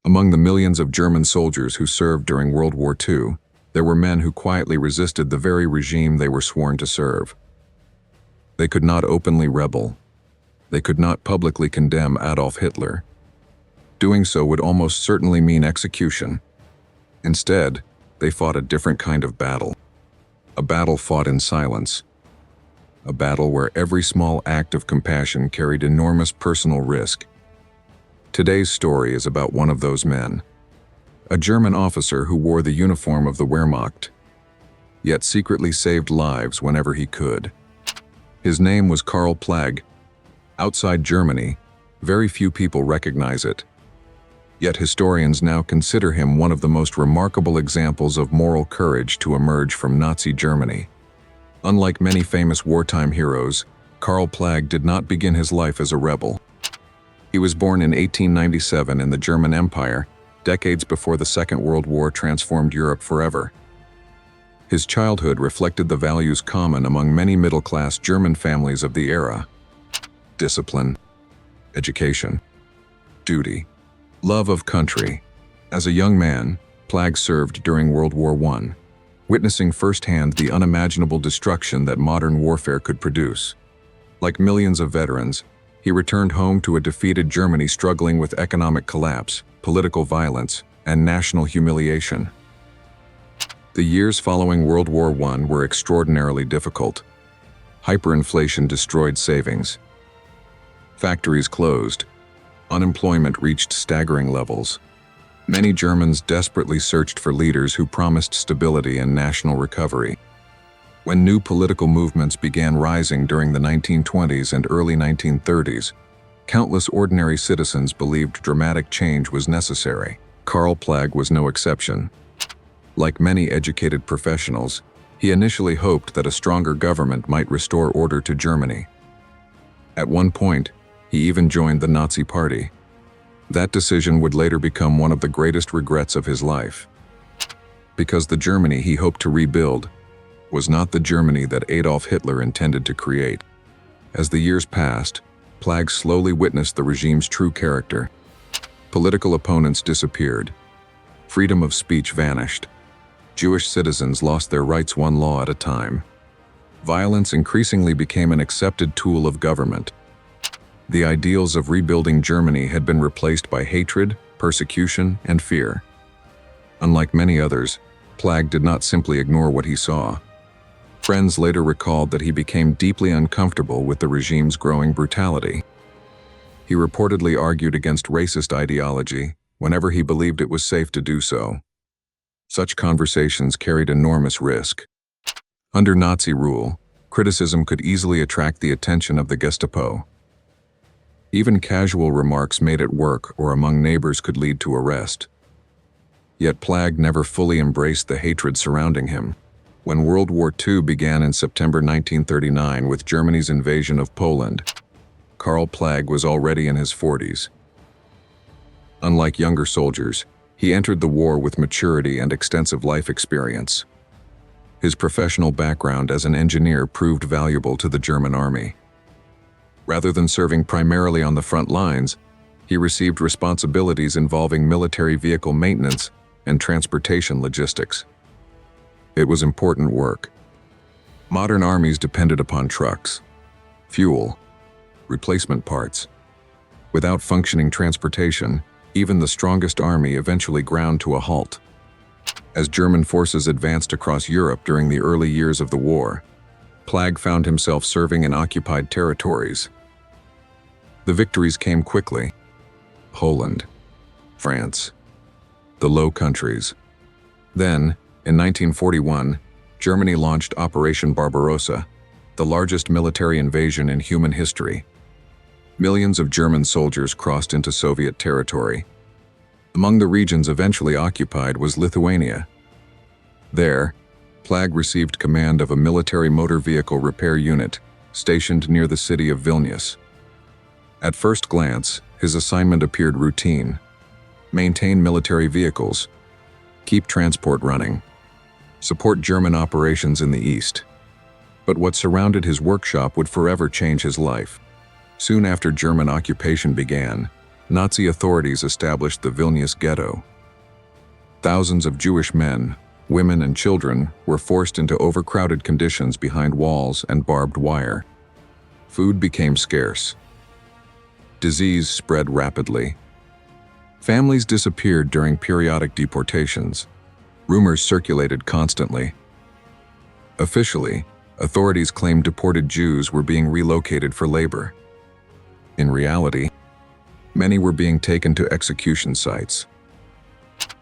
Among the millions of German soldiers who served during World War II, there were men who quietly resisted the very regime they were sworn to serve. They could not openly rebel. They could not publicly condemn Adolf Hitler. Doing so would almost certainly mean execution. Instead, they fought a different kind of battle. A battle fought in silence. A battle where every small act of compassion carried enormous personal risk. Today's story is about one of those men. A German officer who wore the uniform of the Wehrmacht, yet secretly saved lives whenever he could. His name was Karl Plagg. Outside Germany, very few people recognize it. Yet historians now consider him one of the most remarkable examples of moral courage to emerge from Nazi Germany. Unlike many famous wartime heroes, Karl Plagg did not begin his life as a rebel. He was born in 1897 in the German Empire, decades before the Second World War transformed Europe forever. His childhood reflected the values common among many middle-class German families of the era: discipline, education, duty, love of country. As a young man, Plagg served during World War I, witnessing firsthand the unimaginable destruction that modern warfare could produce. Like millions of veterans, he returned home to a defeated Germany struggling with economic collapse, political violence, and national humiliation. The years following World War I were extraordinarily difficult. Hyperinflation destroyed savings. Factories closed. Unemployment reached staggering levels. Many Germans desperately searched for leaders who promised stability and national recovery. When new political movements began rising during the 1920s and early 1930s, countless ordinary citizens believed dramatic change was necessary. Karl Plagg was no exception. Like many educated professionals, he initially hoped that a stronger government might restore order to Germany. At one point, he even joined the Nazi Party. That decision would later become one of the greatest regrets of his life. Because the Germany he hoped to rebuild was not the Germany that Adolf Hitler intended to create. As the years passed, Plagg slowly witnessed the regime's true character. Political opponents disappeared. Freedom of speech vanished. Jewish citizens lost their rights one law at a time. Violence increasingly became an accepted tool of government. The ideals of rebuilding Germany had been replaced by hatred, persecution, and fear. Unlike many others, Plagg did not simply ignore what he saw. Friends later recalled that he became deeply uncomfortable with the regime's growing brutality. He reportedly argued against racist ideology whenever he believed it was safe to do so. Such conversations carried enormous risk. Under Nazi rule, criticism could easily attract the attention of the Gestapo. Even casual remarks made at work or among neighbors could lead to arrest. Yet Plagg never fully embraced the hatred surrounding him. When World War II began in September 1939 with Germany's invasion of Poland, Karl Plagg was already in his 40s. Unlike younger soldiers, he entered the war with maturity and extensive life experience. His professional background as an engineer proved valuable to the German army. Rather than serving primarily on the front lines, he received responsibilities involving military vehicle maintenance and transportation logistics. It was important work. Modern armies depended upon trucks, fuel, replacement parts. Without functioning transportation, even the strongest army eventually ground to a halt. As German forces advanced across Europe during the early years of the war, Plagg found himself serving in occupied territories. The victories came quickly: Poland, France, the Low Countries. Then, in 1941, Germany launched Operation Barbarossa, the largest military invasion in human history. Millions of German soldiers crossed into Soviet territory. Among the regions eventually occupied was Lithuania. There, Plagg received command of a military motor vehicle repair unit stationed near the city of Vilnius. At first glance, his assignment appeared routine: maintain military vehicles, keep transport running, support German operations in the east. But what surrounded his workshop would forever change his life. Soon after German occupation began, Nazi authorities established the Vilnius Ghetto. Thousands of Jewish men, women, and children were forced into overcrowded conditions behind walls and barbed wire. Food became scarce. Disease spread rapidly. Families disappeared during periodic deportations. Rumors circulated constantly. Officially, authorities claimed deported Jews were being relocated for labor. In reality, many were being taken to execution sites.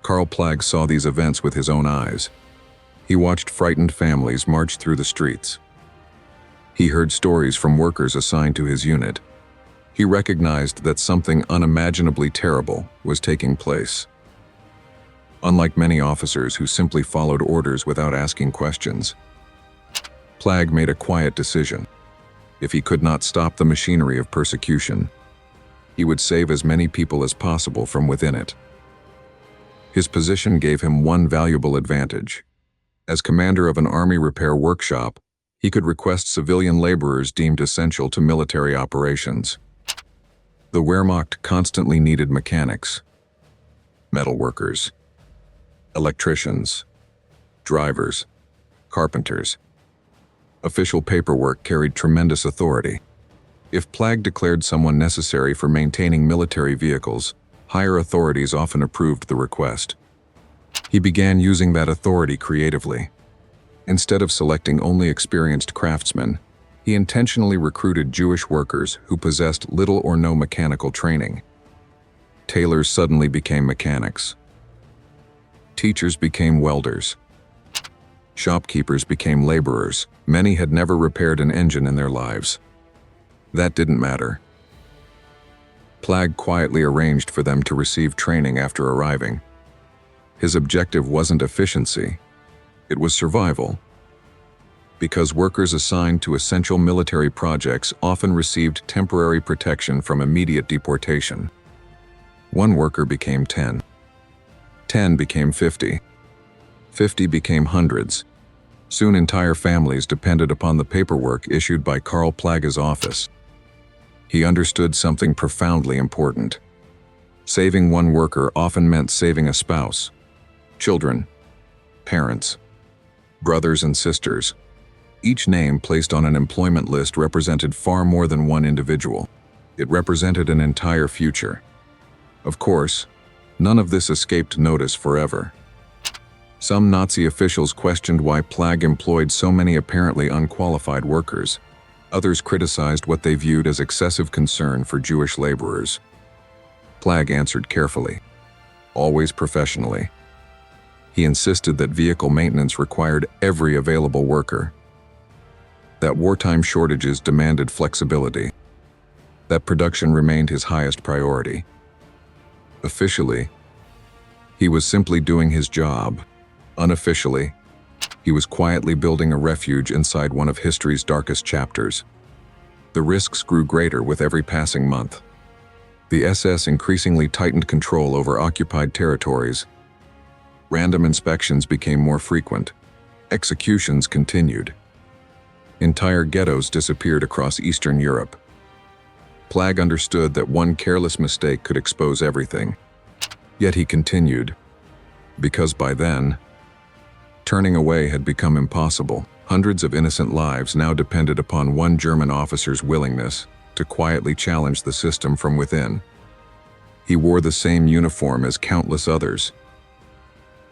Karl Plagg saw these events with his own eyes. He watched frightened families march through the streets. He heard stories from workers assigned to his unit. He recognized that something unimaginably terrible was taking place. Unlike many officers who simply followed orders without asking questions, Plagg made a quiet decision. If he could not stop the machinery of persecution, he would save as many people as possible from within it. His position gave him one valuable advantage. As commander of an army repair workshop, he could request civilian laborers deemed essential to military operations. The Wehrmacht constantly needed mechanics, metal workers, electricians, drivers, carpenters. Official paperwork carried tremendous authority. If Plagg declared someone necessary for maintaining military vehicles, higher authorities often approved the request. He began using that authority creatively. Instead of selecting only experienced craftsmen, he intentionally recruited Jewish workers who possessed little or no mechanical training. Tailors suddenly became mechanics. Teachers became welders. Shopkeepers became laborers. Many had never repaired an engine in their lives. That didn't matter. Plagg quietly arranged for them to receive training after arriving. His objective wasn't efficiency, it was survival. Because workers assigned to essential military projects often received temporary protection from immediate deportation. One worker became 10. 10 became 50. 50 became hundreds. Soon entire families depended upon the paperwork issued by Karl Plagg's office. He understood something profoundly important. Saving one worker often meant saving a spouse, children, parents, brothers and sisters. Each name placed on an employment list represented far more than one individual. It represented an entire future. Of course, none of this escaped notice forever. Some Nazi officials questioned why Plagg employed so many apparently unqualified workers. Others criticized what they viewed as excessive concern for Jewish laborers. Plagg answered carefully, always professionally. He insisted that vehicle maintenance required every available worker, that wartime shortages demanded flexibility, that production remained his highest priority. Officially, he was simply doing his job. Unofficially, he was quietly building a refuge inside one of history's darkest chapters. The risks grew greater with every passing month. The SS increasingly tightened control over occupied territories. Random inspections became more frequent. Executions continued. Entire ghettos disappeared across Eastern Europe. Plagg understood that one careless mistake could expose everything. Yet he continued, because by then, turning away had become impossible. Hundreds of innocent lives now depended upon one German officer's willingness to quietly challenge the system from within. He wore the same uniform as countless others.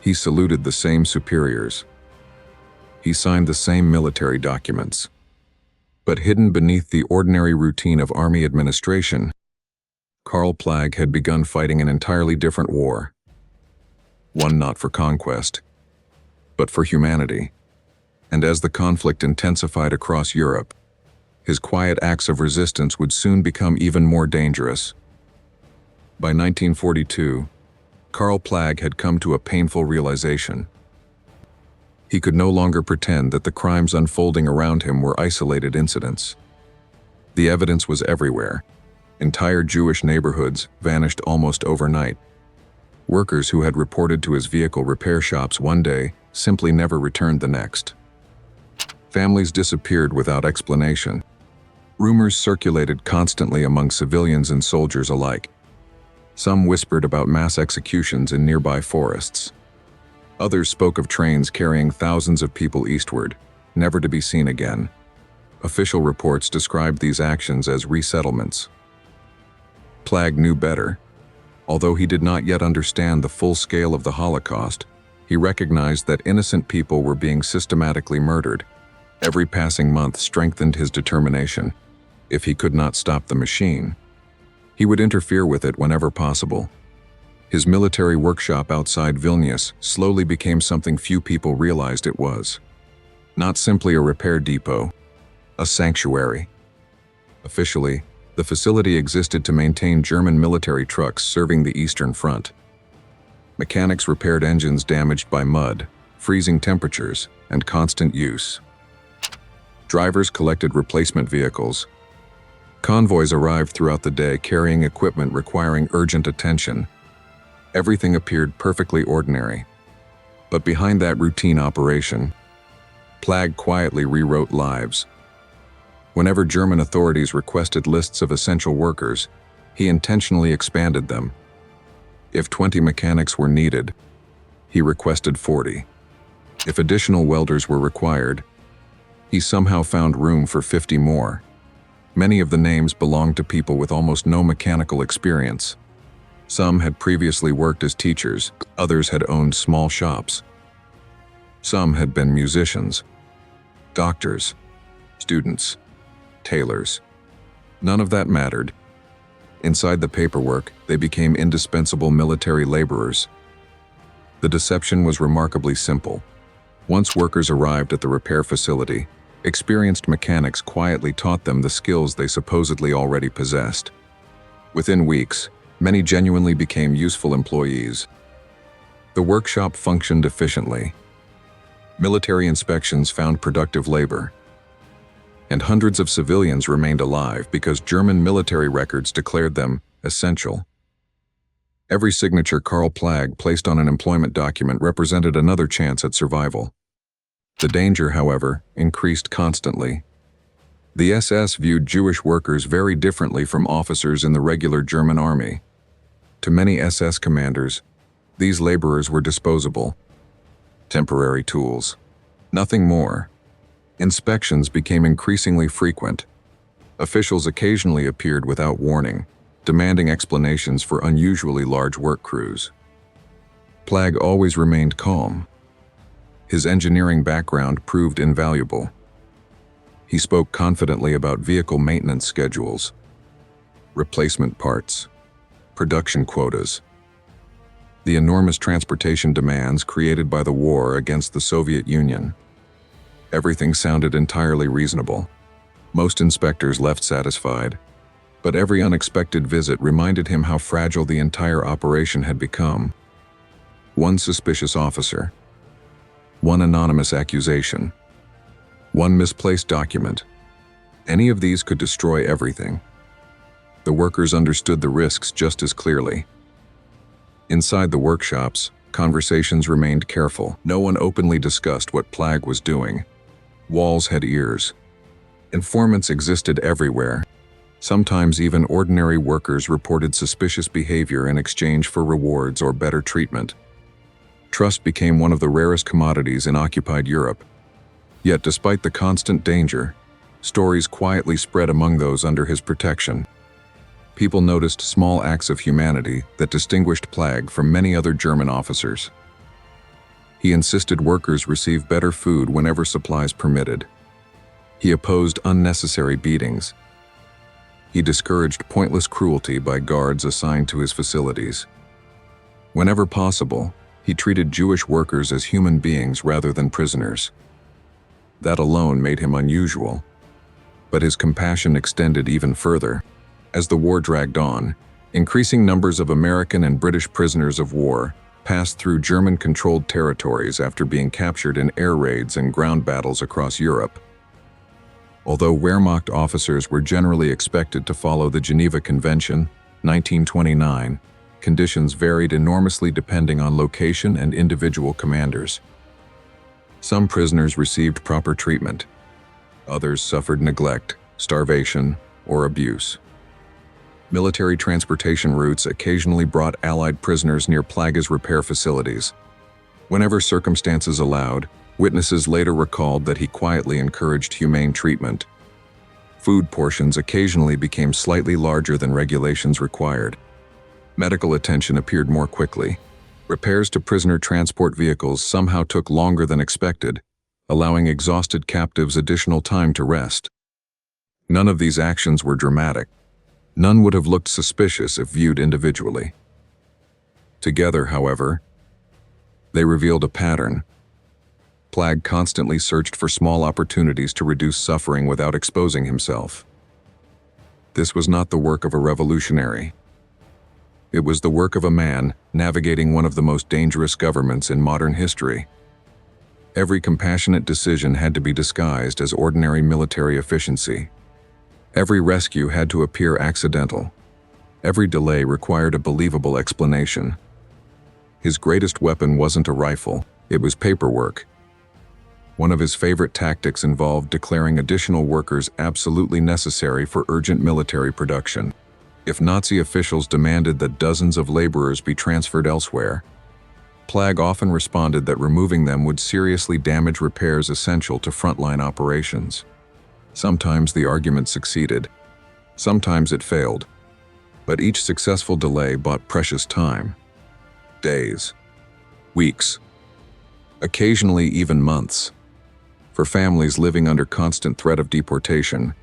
He saluted the same superiors. He signed the same military documents. But hidden beneath the ordinary routine of army administration, Karl Plagg had begun fighting an entirely different war. One not for conquest, but for humanity. And as the conflict intensified across Europe, his quiet acts of resistance would soon become even more dangerous. By 1942, Karl Plagg had come to a painful realization. He could no longer pretend that the crimes unfolding around him were isolated incidents. The evidence was everywhere. Entire Jewish neighborhoods vanished almost overnight. Workers who had reported to his vehicle repair shops one day simply never returned the next. Families disappeared without explanation. Rumors circulated constantly among civilians and soldiers alike. Some whispered about mass executions in nearby forests. Others spoke of trains carrying thousands of people eastward, never to be seen again. Official reports described these actions as resettlements. Plagg knew better. Although he did not yet understand the full scale of the Holocaust, he recognized that innocent people were being systematically murdered. Every passing month strengthened his determination. If he could not stop the machine, he would interfere with it whenever possible. His military workshop outside Vilnius slowly became something few people realized it was. Not simply a repair depot, a sanctuary. Officially, the facility existed to maintain German military trucks serving the Eastern Front. Mechanics repaired engines damaged by mud, freezing temperatures, and constant use. Drivers collected replacement vehicles. Convoys arrived throughout the day carrying equipment requiring urgent attention. Everything appeared perfectly ordinary. But behind that routine operation, Plagg quietly rewrote lives. Whenever German authorities requested lists of essential workers, he intentionally expanded them. If 20 mechanics were needed, he requested 40. If additional welders were required, he somehow found room for 50 more. Many of the names belonged to people with almost no mechanical experience. Some had previously worked as teachers, others had owned small shops. Some had been musicians, doctors, students, tailors. None of that mattered. Inside the paperwork, they became indispensable military laborers. The deception was remarkably simple. Once workers arrived at the repair facility, experienced mechanics quietly taught them the skills they supposedly already possessed. Within weeks, many genuinely became useful employees. The workshop functioned efficiently. Military inspections found productive labor, and hundreds of civilians remained alive because German military records declared them essential. Every signature Karl Plagg placed on an employment document represented another chance at survival. The danger, however, increased constantly. The SS viewed Jewish workers very differently from officers in the regular German army. To many SS commanders, these laborers were disposable, temporary tools, nothing more. Inspections became increasingly frequent. Officials occasionally appeared without warning, demanding explanations for unusually large work crews. Plagg always remained calm. His engineering background proved invaluable. He spoke confidently about vehicle maintenance schedules, replacement parts, production quotas, the enormous transportation demands created by the war against the Soviet Union. Everything sounded entirely reasonable. Most inspectors left satisfied, but every unexpected visit reminded him how fragile the entire operation had become. One suspicious officer, one anonymous accusation, one misplaced document. Any of these could destroy everything. The workers understood the risks just as clearly. Inside the workshops, conversations remained careful. No one openly discussed what Plagg was doing. Walls had ears. Informants existed everywhere. Sometimes even ordinary workers reported suspicious behavior in exchange for rewards or better treatment. Trust became one of the rarest commodities in occupied Europe. Yet despite the constant danger, stories quietly spread among those under his protection. People noticed small acts of humanity that distinguished Plagg from many other German officers. He insisted workers receive better food whenever supplies permitted. He opposed unnecessary beatings. He discouraged pointless cruelty by guards assigned to his facilities. Whenever possible, he treated Jewish workers as human beings rather than prisoners. That alone made him unusual. But his compassion extended even further. As the war dragged on, increasing numbers of American and British prisoners of war passed through German-controlled territories after being captured in air raids and ground battles across Europe. Although Wehrmacht officers were generally expected to follow the Geneva Convention, 1929, conditions varied enormously depending on location and individual commanders. Some prisoners received proper treatment. Others suffered neglect, starvation, or abuse. Military transportation routes occasionally brought Allied prisoners near Plaga's repair facilities. Whenever circumstances allowed, witnesses later recalled that he quietly encouraged humane treatment. Food portions occasionally became slightly larger than regulations required. Medical attention appeared more quickly. Repairs to prisoner transport vehicles somehow took longer than expected, allowing exhausted captives additional time to rest. None of these actions were dramatic. None would have looked suspicious if viewed individually. Together, however, they revealed a pattern. Plag constantly searched for small opportunities to reduce suffering without exposing himself. This was not the work of a revolutionary. It was the work of a man navigating one of the most dangerous governments in modern history. Every compassionate decision had to be disguised as ordinary military efficiency. Every rescue had to appear accidental. Every delay required a believable explanation. His greatest weapon wasn't a rifle, it was paperwork. One of his favorite tactics involved declaring additional workers absolutely necessary for urgent military production. If Nazi officials demanded that dozens of laborers be transferred elsewhere, Plag often responded that removing them would seriously damage repairs essential to frontline operations. Sometimes the argument succeeded, sometimes it failed, but each successful delay bought precious time. Days, weeks, occasionally even months. For families living under constant threat of deportation,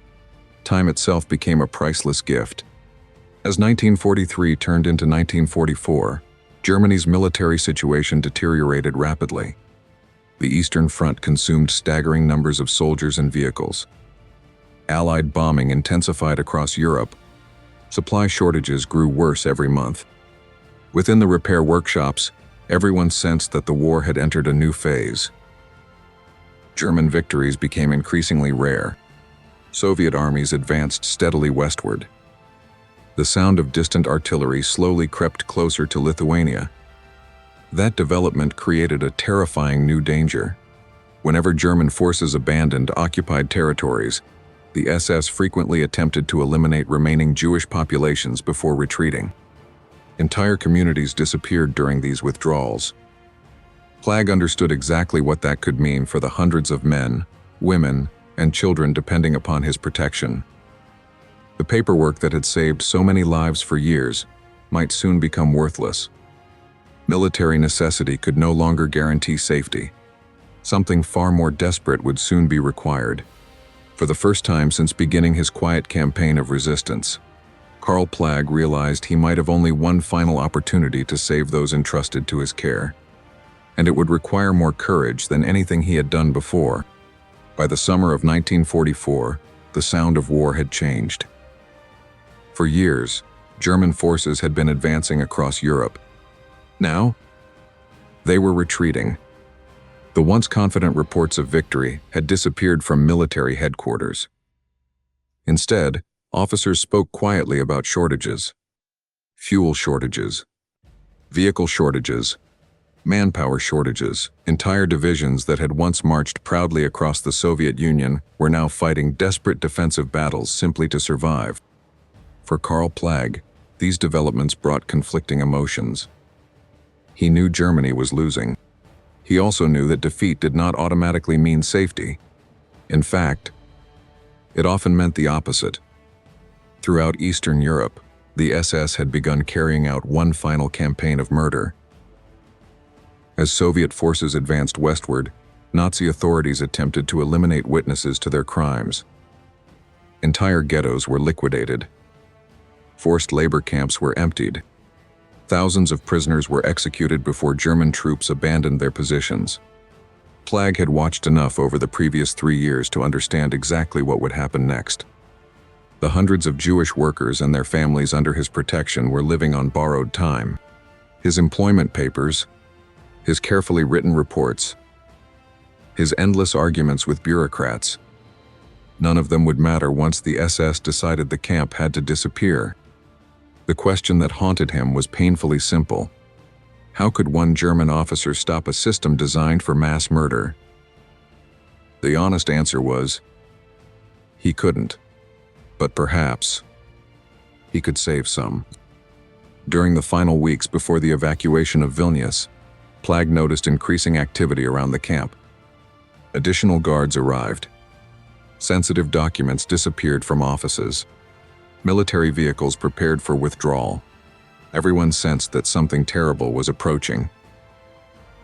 time itself became a priceless gift. As 1943 turned into 1944, Germany's military situation deteriorated rapidly. The Eastern Front consumed staggering numbers of soldiers and vehicles. Allied bombing intensified across Europe. Supply shortages grew worse every month. Within the repair workshops, everyone sensed that the war had entered a new phase. German victories became increasingly rare. Soviet armies advanced steadily westward. The sound of distant artillery slowly crept closer to Lithuania. That development created a terrifying new danger. Whenever German forces abandoned occupied territories, the SS frequently attempted to eliminate remaining Jewish populations before retreating. Entire communities disappeared during these withdrawals. Plag understood exactly what that could mean for the hundreds of men, women, and children depending upon his protection. The paperwork that had saved so many lives for years might soon become worthless. Military necessity could no longer guarantee safety. Something far more desperate would soon be required. For the first time since beginning his quiet campaign of resistance, Karl Plag realized he might have only one final opportunity to save those entrusted to his care. And it would require more courage than anything he had done before. By the summer of 1944, the sound of war had changed. For years, German forces had been advancing across Europe. Now, they were retreating. The once confident reports of victory had disappeared from military headquarters. Instead, officers spoke quietly about shortages. Fuel shortages, vehicle shortages, manpower shortages. Entire divisions that had once marched proudly across the Soviet Union were now fighting desperate defensive battles simply to survive. For Karl Plag, these developments brought conflicting emotions. He knew Germany was losing. He also knew that defeat did not automatically mean safety. In fact, it often meant the opposite. Throughout Eastern Europe, the SS had begun carrying out one final campaign of murder. As Soviet forces advanced westward, Nazi authorities attempted to eliminate witnesses to their crimes. Entire ghettos were liquidated. Forced labor camps were emptied. Thousands of prisoners were executed before German troops abandoned their positions. Plag had watched enough over the previous 3 years to understand exactly what would happen next. The hundreds of Jewish workers and their families under his protection were living on borrowed time. His employment papers, his carefully written reports, his endless arguments with bureaucrats. None of them would matter once the SS decided the camp had to disappear. The question that haunted him was painfully simple. How could one German officer stop a system designed for mass murder? The honest answer was, he couldn't. But perhaps, he could save some. During the final weeks before the evacuation of Vilnius, Plag noticed increasing activity around the camp. Additional guards arrived. Sensitive documents disappeared from offices. Military vehicles prepared for withdrawal. Everyone sensed that something terrible was approaching.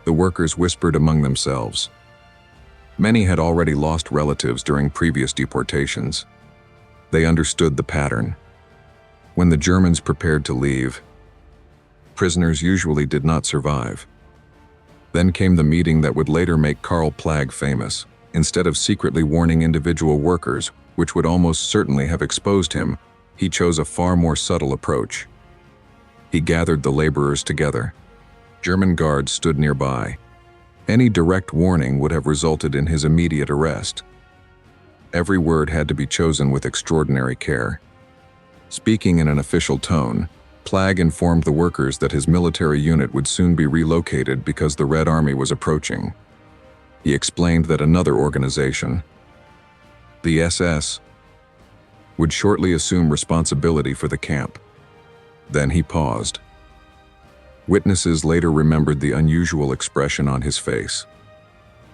The workers whispered among themselves. Many had already lost relatives during previous deportations. They understood the pattern. When the Germans prepared to leave, prisoners usually did not survive. Then came the meeting that would later make Karl Plag famous. Instead of secretly warning individual workers, which would almost certainly have exposed him, he chose a far more subtle approach. He gathered the laborers together. German guards stood nearby. Any direct warning would have resulted in his immediate arrest. Every word had to be chosen with extraordinary care. Speaking in an official tone, Plag informed the workers that his military unit would soon be relocated because the Red Army was approaching. He explained that another organization, the SS, would shortly assume responsibility for the camp. Then he paused. Witnesses later remembered the unusual expression on his face.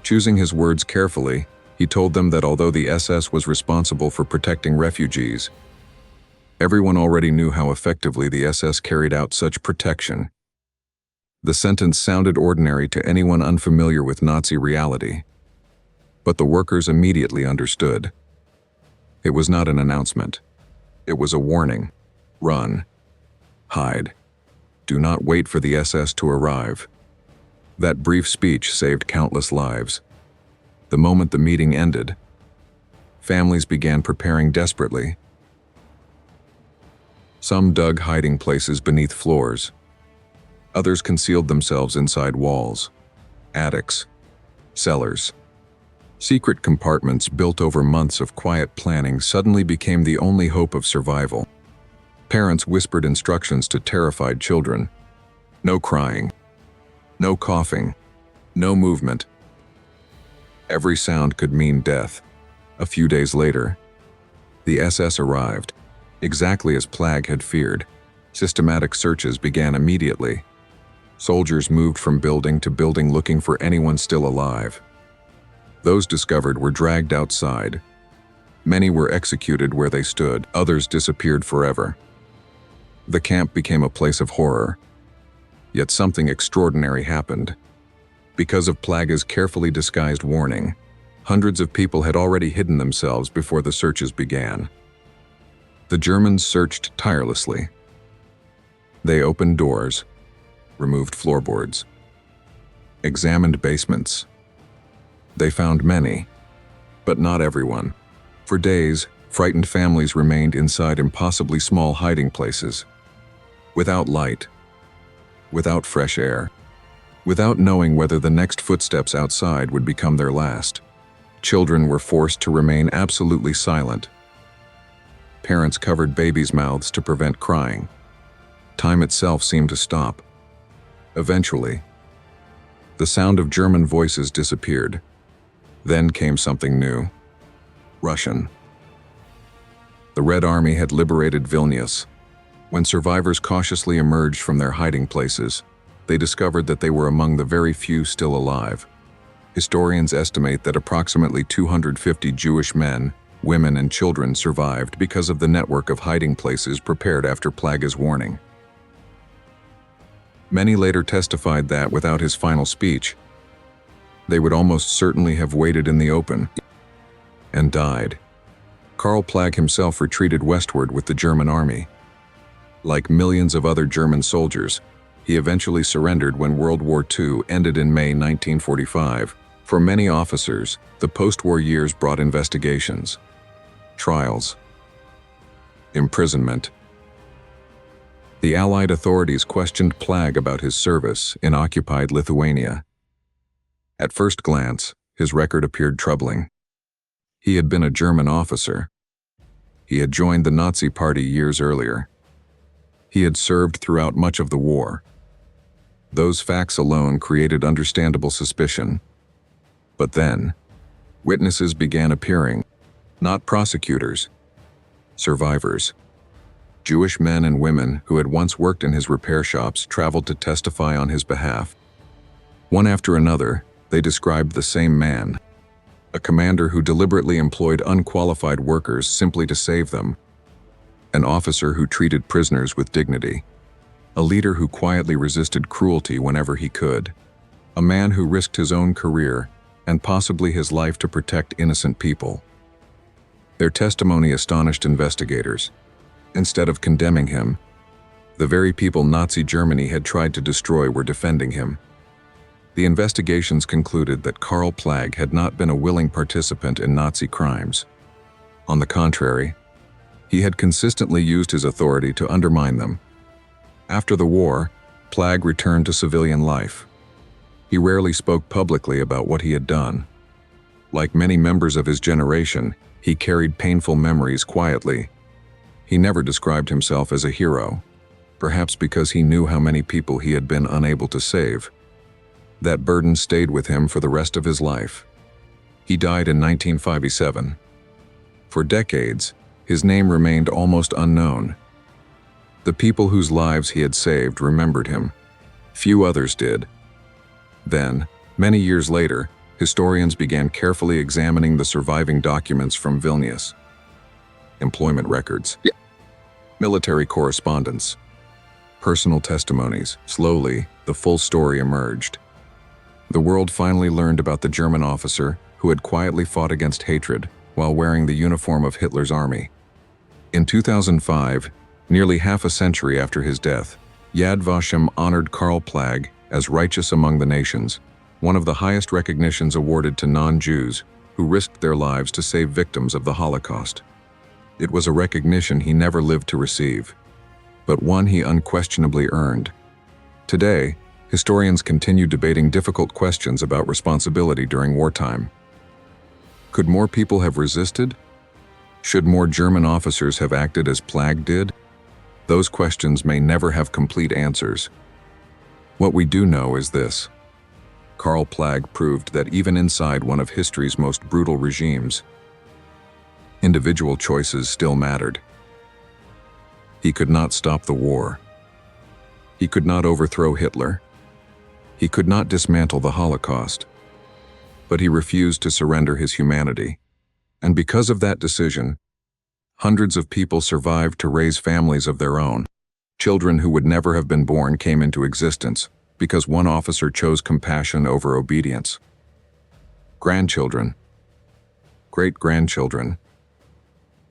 Choosing his words carefully, he told them that although the SS was responsible for protecting refugees, everyone already knew how effectively the SS carried out such protection. The sentence sounded ordinary to anyone unfamiliar with Nazi reality, but the workers immediately understood. It was not an announcement. It was a warning. Run. Hide. Do not wait for the SS to arrive. That brief speech saved countless lives. The moment the meeting ended, families began preparing desperately. Some dug hiding places beneath floors. Others concealed themselves inside walls, attics, cellars. Secret compartments built over months of quiet planning suddenly became the only hope of survival. Parents whispered instructions to terrified children. No crying, no coughing, no movement. Every sound could mean death. A few days later, the SS arrived, exactly as Plag had feared. Systematic searches began immediately. Soldiers moved from building to building looking for anyone still alive. Those discovered were dragged outside. Many were executed where they stood, others disappeared forever. The camp became a place of horror. Yet something extraordinary happened. Because of Plaga's carefully disguised warning, hundreds of people had already hidden themselves before the searches began. The Germans searched tirelessly. They opened doors, removed floorboards, examined basements. They found many, but not everyone. For days, frightened families remained inside impossibly small hiding places. Without light, without fresh air, without knowing whether the next footsteps outside would become their last. Children were forced to remain absolutely silent. Parents covered babies' mouths to prevent crying. Time itself seemed to stop. Eventually, the sound of German voices disappeared. Then came something new. Russian. The Red Army had liberated Vilnius. When survivors cautiously emerged from their hiding places, they discovered that they were among the very few still alive. Historians estimate that approximately 250 Jewish men, women, and children survived because of the network of hiding places prepared after Plaga's warning. Many later testified that, without his final speech, they would almost certainly have waited in the open and died. Karl Plag himself retreated westward with the German army. Like millions of other German soldiers, he eventually surrendered when World War II ended in May 1945. For many officers, the post-war years brought investigations, trials, imprisonment. The Allied authorities questioned Plag about his service in occupied Lithuania. At first glance, his record appeared troubling. He had been a German officer. He had joined the Nazi Party years earlier. He had served throughout much of the war. Those facts alone created understandable suspicion. But then, witnesses began appearing, not prosecutors, survivors. Jewish men and women who had once worked in his repair shops traveled to testify on his behalf. One after another, they described the same man, a commander who deliberately employed unqualified workers simply to save them, an officer who treated prisoners with dignity, a leader who quietly resisted cruelty whenever he could, a man who risked his own career and possibly his life to protect innocent people. Their testimony astonished investigators. Instead of condemning him, the very people Nazi Germany had tried to destroy were defending him. The investigations concluded that Karl Plagg had not been a willing participant in Nazi crimes. On the contrary, he had consistently used his authority to undermine them. After the war, Plagg returned to civilian life. He rarely spoke publicly about what he had done. Like many members of his generation, he carried painful memories quietly. He never described himself as a hero, perhaps because he knew how many people he had been unable to save. That burden stayed with him for the rest of his life. He died in 1957. For decades, his name remained almost unknown. The people whose lives he had saved remembered him. Few others did. Then, many years later, historians began carefully examining the surviving documents from Vilnius. Employment records, military correspondence, personal testimonies. Slowly, the full story emerged. The world finally learned about the German officer who had quietly fought against hatred while wearing the uniform of Hitler's army. In 2005, nearly half a century after his death, Yad Vashem honored Karl Plagg as Righteous Among the Nations, one of the highest recognitions awarded to non-Jews who risked their lives to save victims of the Holocaust. It was a recognition he never lived to receive, but one he unquestionably earned. Today, historians continue debating difficult questions about responsibility during wartime. Could more people have resisted? Should more German officers have acted as Plagg did? Those questions may never have complete answers. What we do know is this: Karl Plagg proved that even inside one of history's most brutal regimes, individual choices still mattered. He could not stop the war. He could not overthrow Hitler. He could not dismantle the Holocaust. But he refused to surrender his humanity. And because of that decision, hundreds of people survived to raise families of their own. Children who would never have been born came into existence because one officer chose compassion over obedience. Grandchildren, great-grandchildren,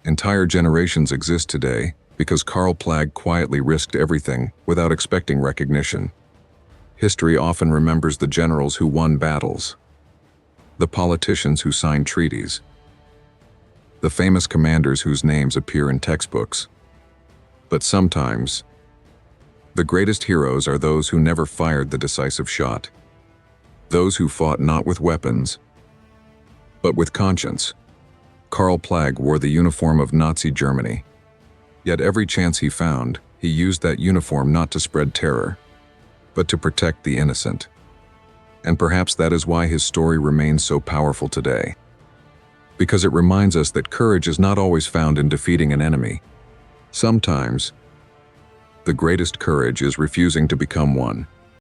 entire generations exist today because Karl Plagg quietly risked everything without expecting recognition. History often remembers the generals who won battles, the politicians who signed treaties, the famous commanders whose names appear in textbooks. But sometimes, the greatest heroes are those who never fired the decisive shot, those who fought not with weapons, but with conscience. Karl Plagg wore the uniform of Nazi Germany. Yet every chance he found, he used that uniform not to spread terror, but to protect the innocent. And perhaps that is why his story remains so powerful today. Because it reminds us that courage is not always found in defeating an enemy. Sometimes, the greatest courage is refusing to become one.